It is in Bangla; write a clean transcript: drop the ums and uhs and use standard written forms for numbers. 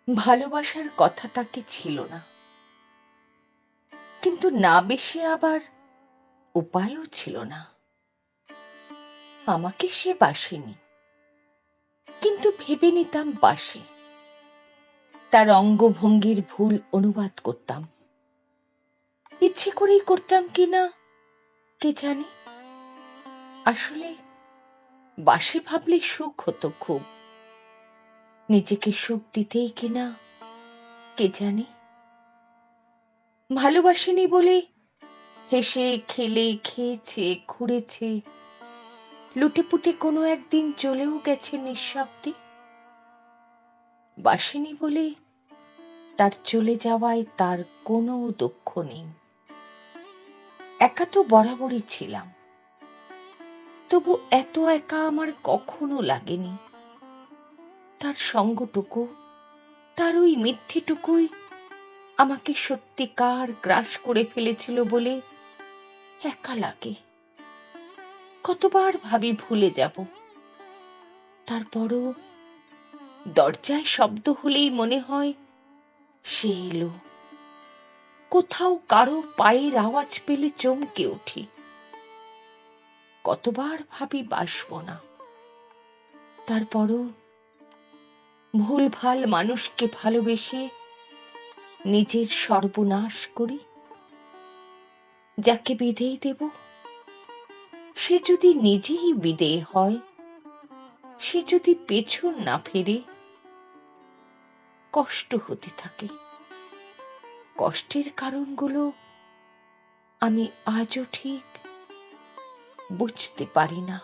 ভালোবাসার কথা তাকে ছিল না, কিন্তু না বেশি আবার উপায়ও ছিল না। আমাকে সে বাসেনি, কিন্তু ভেবে নিতাম বাসে। তার অঙ্গভঙ্গির ভুল অনুবাদ করতাম, ইচ্ছে করেই করতাম কিনা কে জানে। আসলে বাসে ভাবলে সুখ হতো খুব, নিজেকে সুখ দিতেই কিনা কে জানে। ভালোবাসেনি বলে হেসে খেলে খেয়েছে, ঘুরেছে, লুটেপুটে কোনো একদিন চলেও গেছে নিঃশব্দে। বাসেনি বলে তার চলে যাওয়ায় তার কোনো দুঃখ নেই। একা তো বরাবরই ছিলাম, তবু এত একা আমার কখনো লাগেনি। তার সঙ্গটুকু, তার ওই মিথ্যেটুকুই আমাকে সত্যিকার গ্রাস করে ফেলেছিল বলে একা লাগে। কতবার ভাবি ভুলে যাব, তারপরও দরজায় শব্দ হলেই মনে হয় সে এলো। কোথাও কারো পায়ের আওয়াজ পেলে চমকে উঠি। কতবার ভাবি বাসবো না, তারপরও ভুলভাল মানুষকে ভালোবেসে নিজের সর্বনাশ করি। যাকে বিদেয় দেব, সে যদি নিজেই বিদেয় হয়, সে যদি পেছন না ফেরে, কষ্ট হতে থাকে। কষ্টের কারণগুলো আমি আজও ঠিক বুঝতে পারি না।